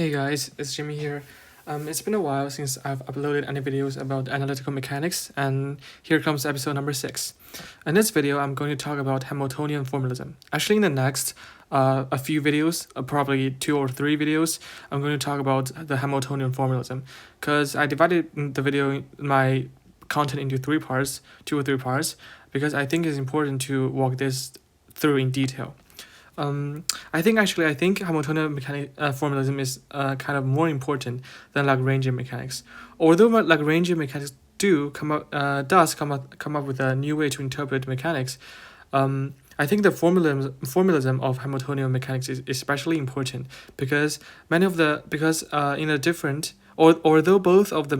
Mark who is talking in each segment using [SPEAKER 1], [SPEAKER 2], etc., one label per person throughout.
[SPEAKER 1] Hey guys, it's Jimmy here. It's been a while since I've uploaded any videos about analytical mechanics, and here comes episode number 6. In this video, I'm going to talk about Hamiltonian formalism. Actually, in the next a few videos, probably 2 or 3 videos, I'm going to talk about the Hamiltonian formalism, because I divided my content into 3 parts, 2 or 3 parts, because I think it's important to walk this through in detail. I think Hamiltonian formalism is kind of more important than Lagrangian mechanics. Although Lagrangian mechanics does come up with a new way to interpret mechanics, I think the formalism of Hamiltonian mechanics is especially important because although both of the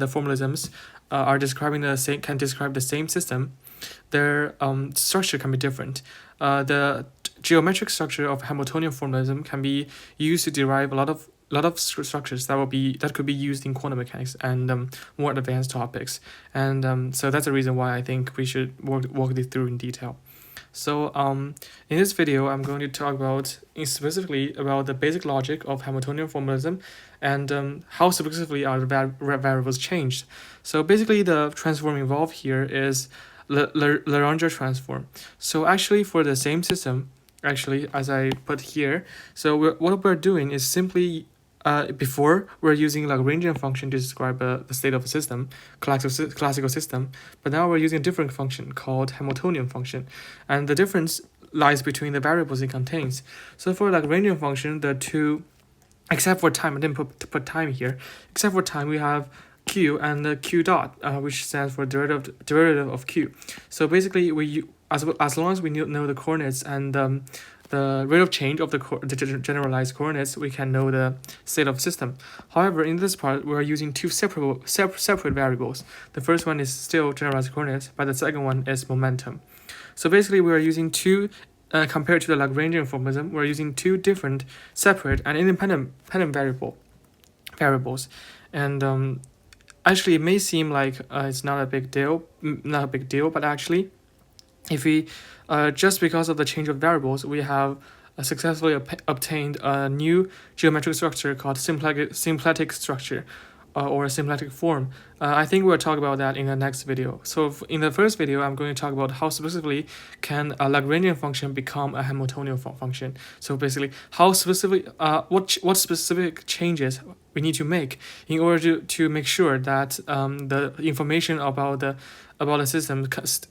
[SPEAKER 1] formalisms can describe the same system, their structure can be different. The geometric structure of Hamiltonian formalism can be used to derive a lot of structures that could be used in quantum mechanics and more advanced topics. And so that's the reason why I think we should walk this through in detail. So in this video, I'm going to talk specifically about the basic logic of Hamiltonian formalism and how specifically are the variables changed. So basically, the transform involved here is Legendre transform. So actually, for the same system, as I put here, so what we're doing is simply before we're using Lagrangian function to describe the state of a system, classical system, but now we're using a different function called Hamiltonian function, and the difference lies between the variables it contains. So for Lagrangian function, the two, except for time, I didn't put time here, except for time, we have q and the q dot, which stands for derivative of q. So basically, as long as we know the coordinates and the rate of change of the generalized coordinates, we can know the state of the system. However, in this part, we're using two separate variables. The first one is still generalized coordinates, but the second one is momentum. So basically, we are using compared to the Lagrangian formalism, we're using two different, separate, and independent variables. And actually, it may seem like it's not a big deal, but actually, if we just because of the change of variables, we have successfully obtained a new geometric structure called symplectic structure, or a symplectic form. I think we'll talk about that in the next video. So in the first video, I'm going to talk about how specifically can a Lagrangian function become a Hamiltonian function. So basically, what specific changes we need to make in order to make sure that the information about the system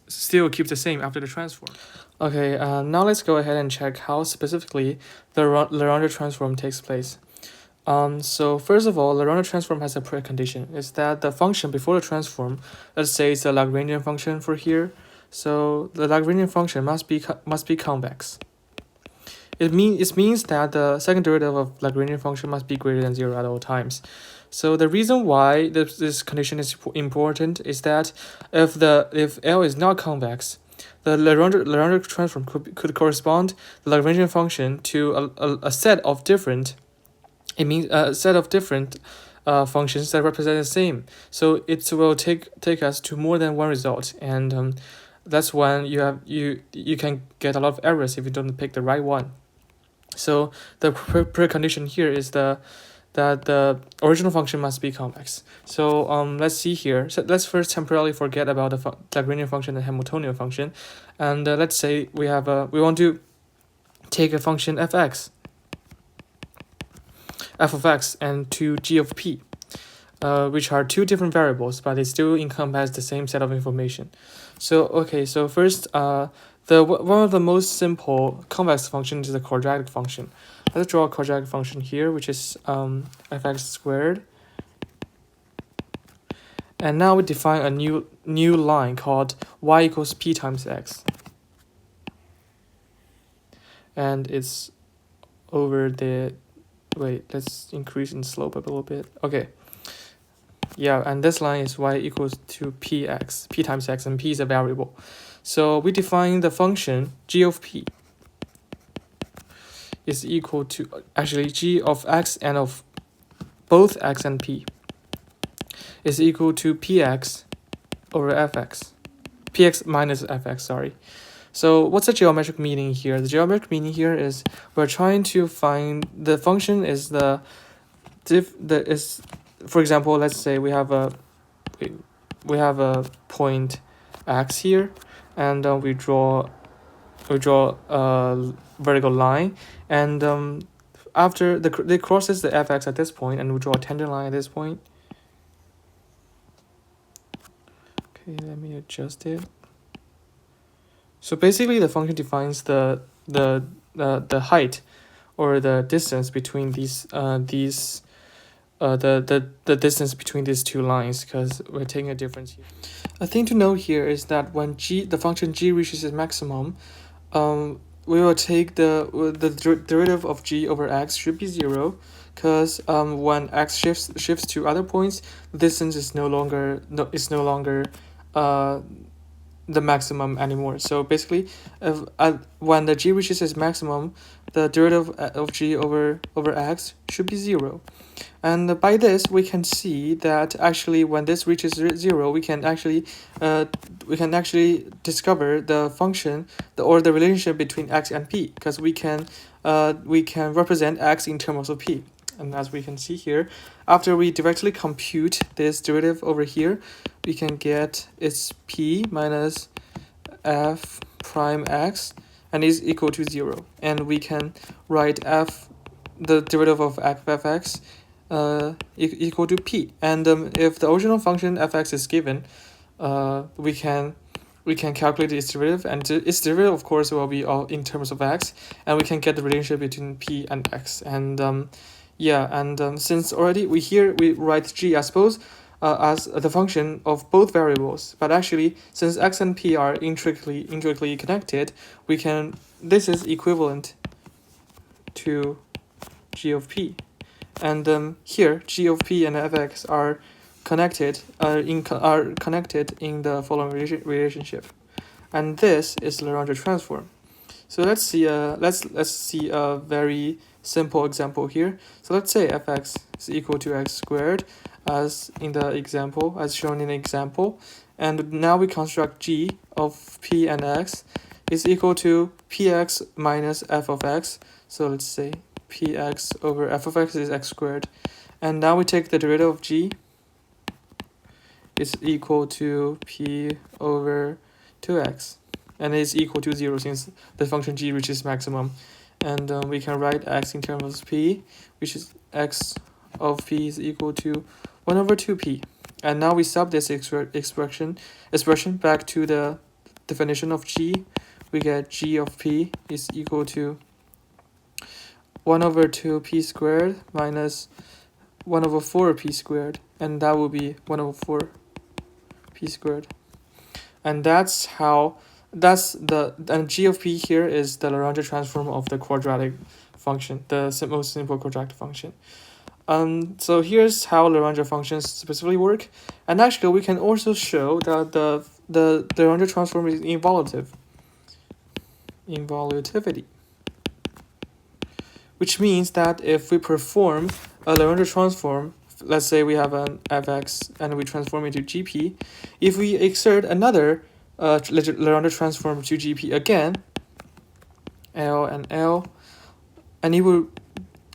[SPEAKER 1] still keeps the same after the transform. Okay, now let's go ahead and check how specifically the Legendre transform takes place. So first of all, Legendre transform has a precondition. Is that the function before the transform, let's say it's a Lagrangian function for here. So the Lagrangian function must be convex. It means that the second derivative of Lagrangian function must be greater than 0 at all times. So the reason why this condition is important is that if L is not convex, the Legendre transform could correspond the Lagrangian function to a set of different. It means a set of different functions that represent the same. So it will take us to more than one result, and that's when you can get a lot of errors if you don't pick the right one. So the precondition here is that the original function must be convex. So let's see here. So let's first temporarily forget about the Lagrangian function and Hamiltonian function, and let's say we want to take a function f of x and to g of p, which are two different variables, but they still encompass the same set of information. So first, one of the most simple convex functions is the quadratic function. Let's draw a quadratic function here, which is fx squared. And now we define a new line called y equals p times x. And it's over the... Wait, let's increase in slope a little bit. Okay. Yeah, and this line is y equals to p times x, and p is a variable. So we define the function g of p is equal to, actually, g of x and of both x and p is equal to px over fx. Px minus fx, sorry. So what's the geometric meaning here? The geometric meaning here is we're trying to find the function is the for example, let's say we have a point x here, and we draw a vertical line, and after it crosses the fx at this point, and we draw a tangent line at this point. Okay, let me adjust it. So basically, the function defines the height or the distance between the distance between these two lines, because we're taking a difference here. A thing to note here is that when the function g reaches its maximum, we will take the derivative of g over x should be 0, because when x shifts to other points, the distance is no longer the maximum anymore. So basically, when the g reaches its maximum, the derivative of g over x should be 0. And by this, we can see that actually when this reaches 0, we can actually discover the function or the relationship between x and p, because we can represent x in terms of p. And as we can see here, after we directly compute this derivative over here, we can get it's p minus f prime x, and is equal to 0. And we can write the derivative of fx equal to p. And if the original function fx is given, we can calculate its derivative, and its derivative, of course, will be all in terms of x, and we can get the relationship between p and x. And since already we write g, I suppose, as the function of both variables, but actually since x and p are intricately connected, this is equivalent to g of p. And here g of p and fx are connected in the following relationship, and this is Legendre transform. So let's see a very simple example here. So let's say fx is equal to x squared, as shown in the example, and now we construct g of p and x is equal to px minus f of x. So let's say px over f of x is x squared, and now we take the derivative of g is equal to p over 2x, and it is equal to 0 since the function g reaches maximum. And we can write x in terms of p, which is x of p is equal to 1 over 2p. And now we sub this expression back to the definition of g. We get g of p is equal to 1 over 2p squared minus 1 over 4p squared, and that will be 1 over 4p squared. And and g of p here is the Legendre transform of the quadratic function, the most simple quadratic function. So here's how Legendre functions specifically work, and actually we can also show that the Legendre transform is involutivity, which means that if we perform a Legendre transform, let's say we have an fx and we transform it to gp, if we exert another Legendre transform to gp again, L and L, and it will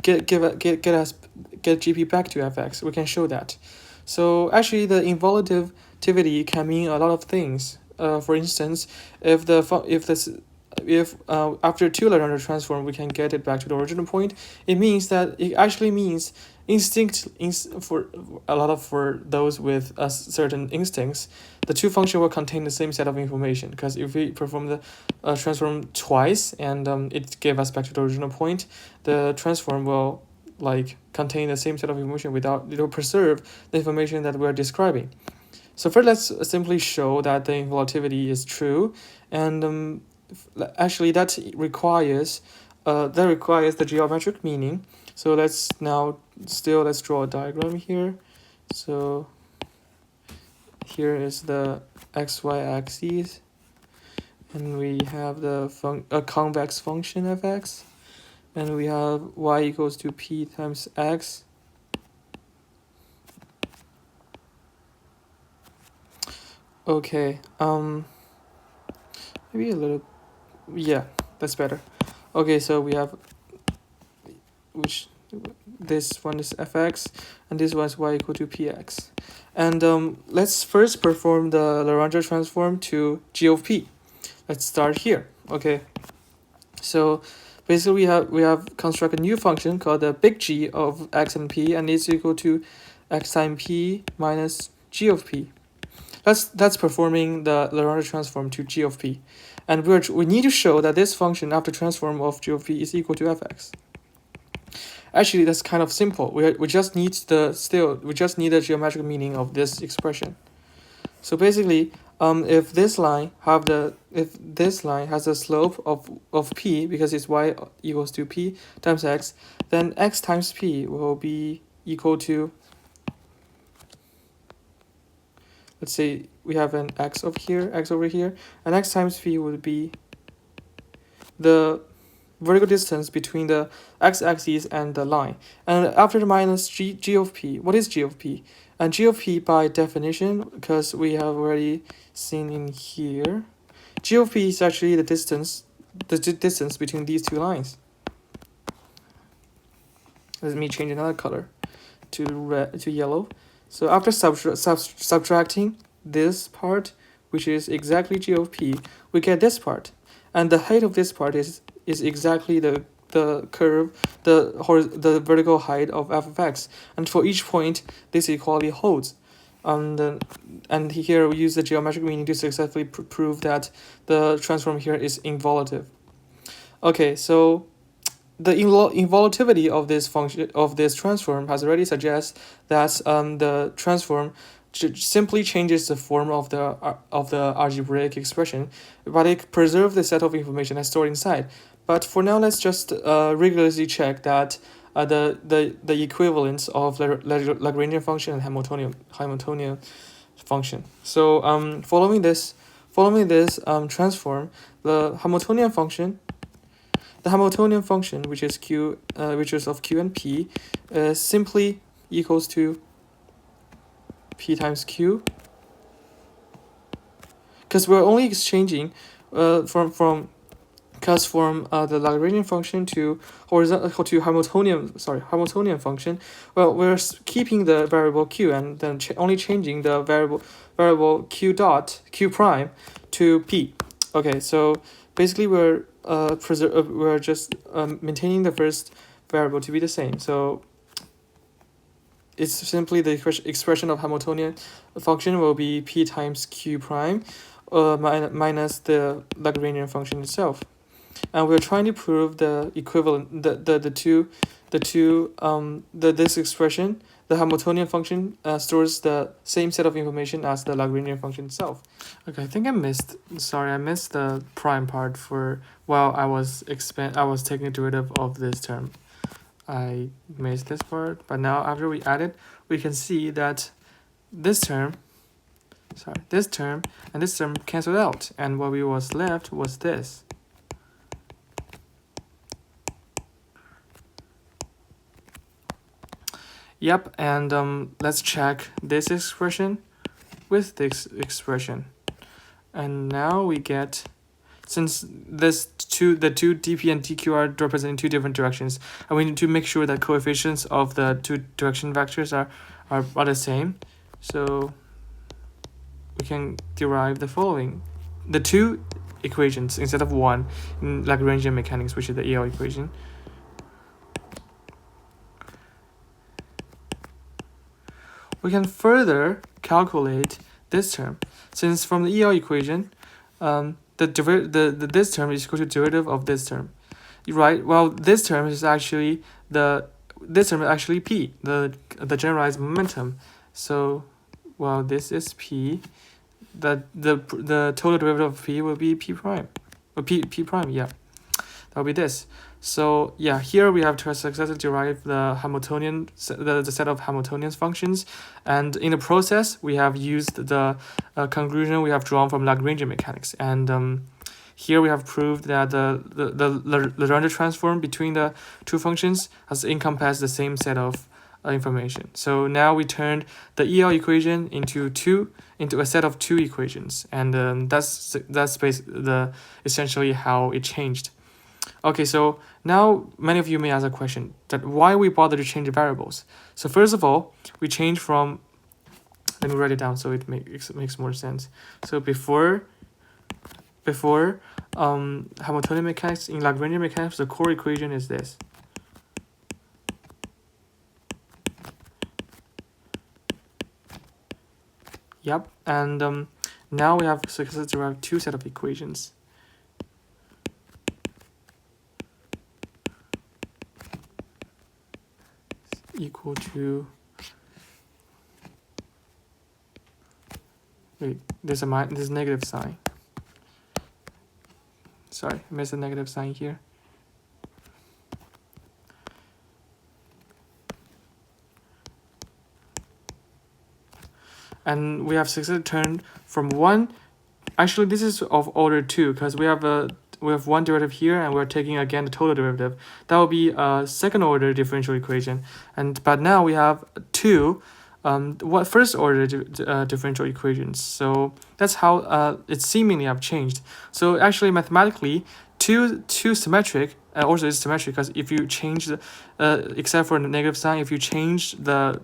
[SPEAKER 1] get gp back to fx. We can show that. So actually, the involutivity can mean a lot of things. For instance, if after two Legendre transform we can get it back to the original point, it actually means for those with certain instincts, the two functions will contain the same set of information, because if we perform the transform twice and it gave us back to the original point, the transform will contain the same set of information it will preserve the information that we're describing. So first, let's simply show that the involutivity is true, and actually that requires the geometric meaning. So let's draw a diagram here. So here is the xy axis, and we have a convex function fx, and we have y equals to p times x. Okay, maybe a little, yeah, that's better. Okay, so we have, this one is fx, and this one is y equal to px. And let's first perform the Legendre transform to g of p. Let's start here. Okay, so basically we have construct a new function called the big G of x and p, and it's equal to x times p minus g of p. That's performing the Legendre transform to g of p, and we need to show that this function after transform of g of p is equal to fx. Actually, that's kind of simple. We just need the geometric meaning of this expression. So basically, if this line has a slope of p because it's y equals to p times x, then x times p will be equal to, let's say we have an x over here, and x times p would be the vertical distance between the x-axis and the line. And after the minus g of p, what is g of p? And g of p by definition, because we have already seen in here, g of p is actually the distance between these two lines. Let me change another color to yellow. So after subtracting this part, which is exactly g of p, we get this part, and the height of this part is exactly the curve, the vertical height of f of x, and for each point this equality holds. And here we use the geometric meaning to successfully prove that the transform here is involutive. Okay, so the involutivity of this function of this transform has already suggests that the transform simply changes the form of the algebraic expression, but it preserves the set of information that's stored inside. But for now, let's just rigorously check that the equivalence of Lagrangian function and Hamiltonian function. So following this transform, the Hamiltonian function, which is of q and p, simply equals to p times q, because we're only exchanging from the Lagrangian function to Hamiltonian function. Well, we're keeping the variable q and then only changing the variable q prime to p. Okay, so basically we're just maintaining the first variable to be the same. So it's simply the expression of Hamiltonian function will be p times q prime minus the Lagrangian function itself. And we're trying to prove the equivalent, this expression, the Hamiltonian function stores the same set of information as the Lagrangian function itself. Okay, I think I missed the prime part while I was taking the derivative of this term. I missed this part, but now after we add it, we can see that this term and this term canceled out, and what was left was this. Yep, and let's check this expression with this expression. And now we get, since the two dp and dq are representing two different directions, and we need to make sure that coefficients of the two direction vectors are the same. So we can derive the following: the two equations instead of one in Lagrangian mechanics, which is the EL equation. We can further calculate this term, since from the EL equation, this term is equal to derivative of this term, right? Well, this term is actually p, the generalized momentum. So, well, this is p. The total derivative of p will be p prime, or p prime. Yeah, that will be this. So yeah, here we have to successfully derive the Hamiltonian, the set of Hamiltonian functions, and in the process we have used the conclusion we have drawn from Lagrangian mechanics, and here we have proved that the Legendre transform between the two functions has encompassed the same set of information. So now we turned the EL equation into a set of two equations, and that's essentially how it changed. Okay, so now many of you may ask a question that why we bother to change the variables. So first of all, we change from, let me write it down so it makes more sense. So before Hamiltonian mechanics, in Lagrangian mechanics, the core equation is this. Yep, and now we have successfully derived two set of equations. Equal to, wait, there's a negative sign. Sorry, I missed a negative sign here. And we have successfully turned from one. Actually, this is of order 2 because we have one derivative here, and we're taking again the total derivative. That will be a second order differential equation. But now we have two first order differential equations. So that's how it seemingly have changed. So actually, mathematically, two symmetric. Also, it's symmetric because if you change the, except for the negative sign, if you change the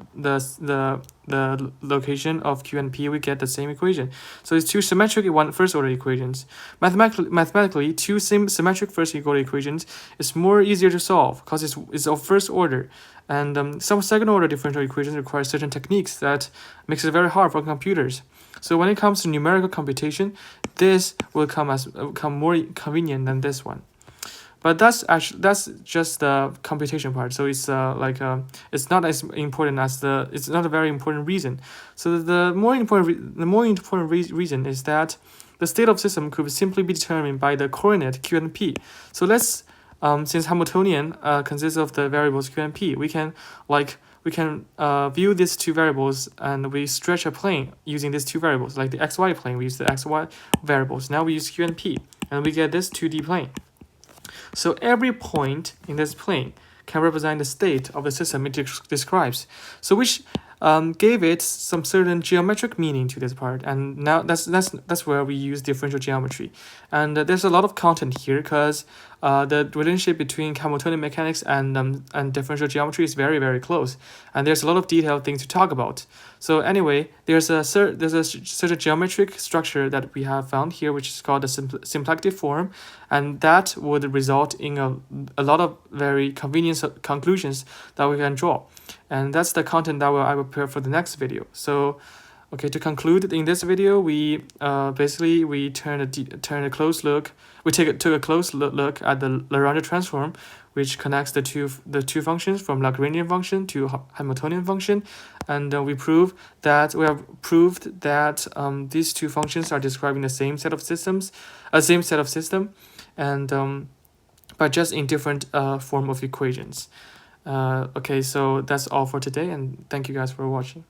[SPEAKER 1] location of Q and P, we get the same equation. So it's two symmetric first order equations. Mathematically, two symmetric first order equations is more easier to solve because it's of first order. And some second order differential equations require certain techniques that makes it very hard for computers. So when it comes to numerical computation, this will come more convenient than this one. But that's just the computation part. So it's it's not as important as it's not a very important reason. So the more important reason is that the state of system could simply be determined by the coordinate Q and P. So let's since Hamiltonian consists of the variables Q and P, we can view these two variables and we stretch a plane using these two variables, like the xy plane. We use the xy variables. Now we use Q and P, and we get this 2D plane. So every point in this plane can represent the state of the system it describes. So which gave it some certain geometric meaning to this part. And now that's where we use differential geometry. And there's a lot of content here because the relationship between Hamiltonian mechanics and differential geometry is very, very close. And there's a lot of detailed things to talk about. So anyway, there's a certain geometric structure that we have found here, which is called the symplectic form, and that would result in a lot of very convenient conclusions that we can draw. And that's the content that I will prepare for the next video. So, okay, to conclude, in this video, we basically we took a close look at the Legendre transform, which connects the two functions from Lagrangian function to Hamiltonian function, and we have proved that these two functions are describing the same set of system, and but just in different form of equations. Okay, so that's all for today, and thank you guys for watching.